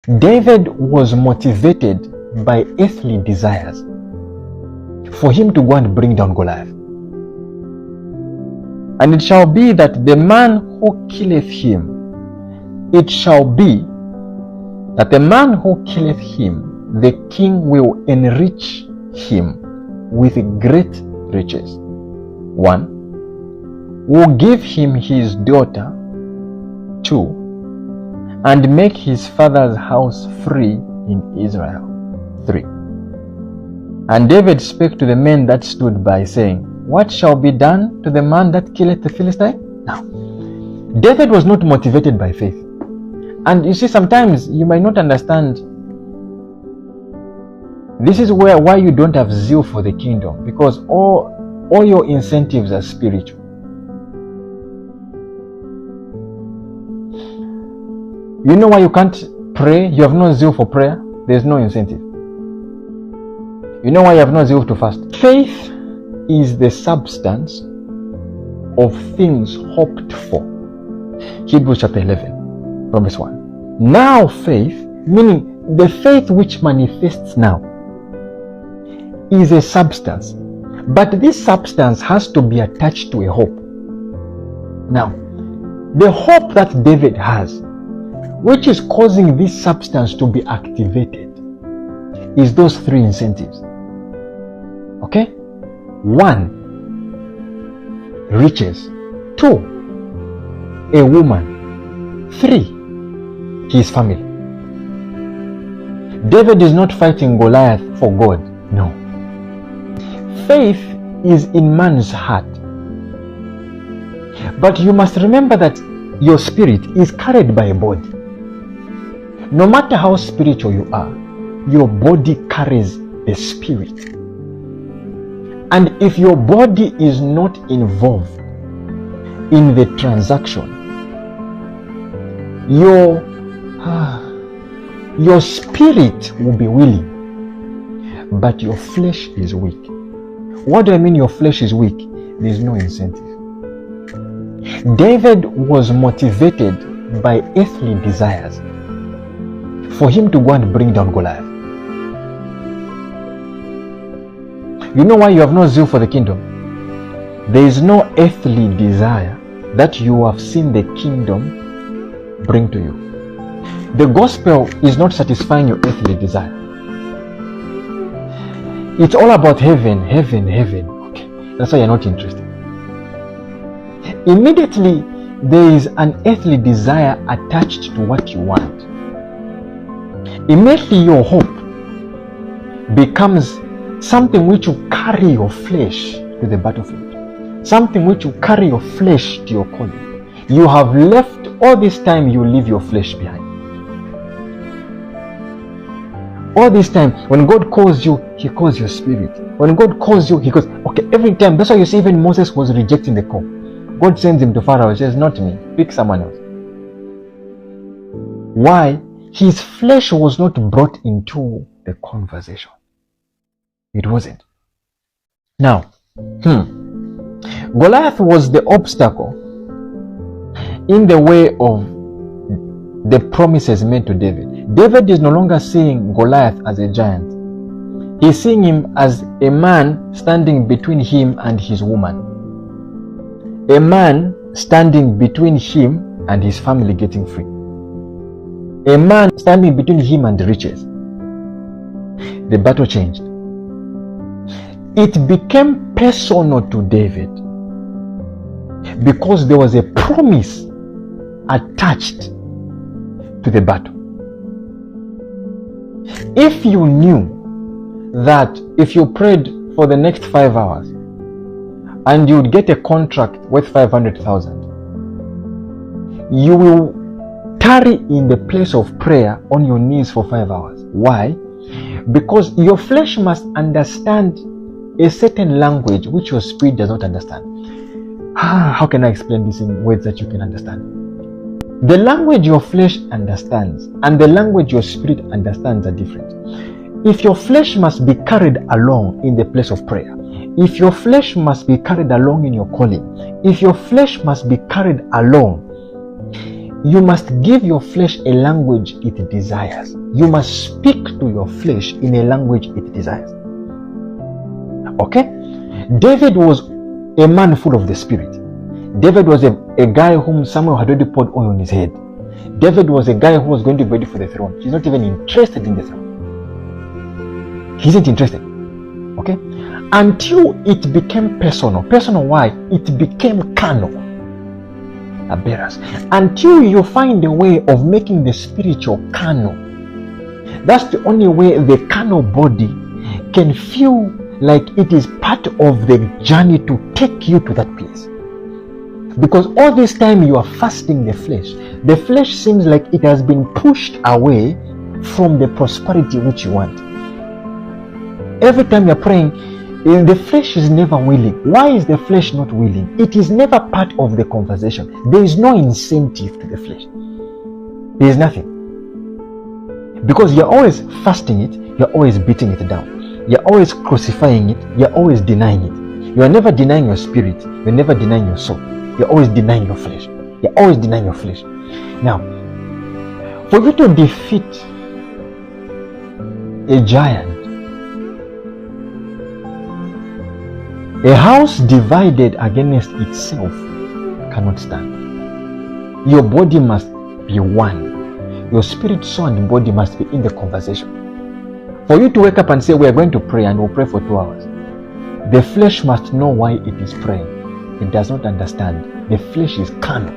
David was motivated by earthly desires for him to go and bring down Goliath. And it shall be that the man who killeth him, it shall be that the man who killeth him, the king will enrich him with great riches. 1. Will give him his daughter. 2. And make his father's house free in Israel. 3. And David spake to the men that stood by, saying, What shall be done to the man that killeth the Philistine? Now, David was not motivated by faith. And you see, sometimes you might not understand. This is why you don't have zeal for the kingdom, because all your incentives are spiritual. You know why you can't pray? You have no zeal for prayer. There's no incentive. You know why you have no zeal to fast? Faith is the substance of things hoped for. Hebrews chapter 11, from verse 1. Now faith, meaning the faith which manifests now, is a substance. But this substance has to be attached to a hope. Now, the hope that David has, which is causing this substance to be activated, is those three incentives. Okay? 1, riches. 2, a woman. 3, his family. David is not fighting Goliath for God. No. Faith is in man's heart. But you must remember that your spirit is carried by a body. No matter how spiritual you are, your body carries a spirit. And if your body is not involved in the transaction, your spirit will be willing, but your flesh is weak. What do I mean your flesh is weak? There is no incentive. David was motivated by earthly desires for him to go and bring down Goliath. You know why you have no zeal for the kingdom? There is no earthly desire that you have seen the kingdom bring to you. The gospel is not satisfying your earthly desire. It's all about heaven, heaven, heaven. Okay, that's why you're not interested. Immediately, there is an earthly desire attached to what you want. Immediately, your hope becomes something which will carry your flesh to the battlefield. Something which will carry your flesh to your calling. You have left all this time, you leave your flesh behind. All this time, when God calls you, He calls your spirit. When God calls you, He calls. Okay, every time. That's why you see, even Moses was rejecting the call. God sends him to Pharaoh. He says, "Not me. Pick someone else." Why? His flesh was not brought into the conversation. It wasn't. Now, Goliath was the obstacle in the way of the promises made to David. David is no longer seeing Goliath as a giant. He's seeing him as a man standing between him and his woman. A man standing between him and his family getting free. A man standing between him and riches. The battle changed. It became personal to David because there was a promise attached to the battle. If you knew that if you prayed for the next 5 hours and you would get a contract worth 500,000, you will tarry in the place of prayer on your knees for 5 hours. Why? Because your flesh must understand a certain language which your spirit does not understand. How can I explain this in words that you can understand? The language your flesh understands and the language your spirit understands are different. If your flesh must be carried along in the place of prayer, if your flesh must be carried along in your calling, if your flesh must be carried along you must give your flesh a language it desires. You must speak to your flesh in a language it desires. Okay? David was a man full of the Spirit. David was a guy whom Samuel had already poured oil on his head. David was a guy who was going to be ready for the throne. He's not even interested in the throne. He isn't interested. Okay? Until it became personal. Personal why? It became carnal. Until you find a way of making the spiritual carnal. That's the only way the carnal body can feel like it is part of the journey to take you to that place. Because all this time you are fasting the flesh seems like it has been pushed away from the prosperity which you want. Every time you're praying, the flesh is never willing. Why is the flesh not willing? It is never part of the conversation. There is no incentive to the flesh. There is nothing. Because you're always fasting it, you're always beating it down. You're always crucifying it, you're always denying it. You are never denying your spirit, you're never denying your soul. You're always denying your flesh. You're always denying your flesh. Now, for you to defeat a giant, a house divided against itself cannot stand. Your body must be one. Your spirit, soul, and body must be in the conversation. For you to wake up and say, we are going to pray and we'll pray for 2 hours, the flesh must know why it is praying. It does not understand. The flesh is carnal.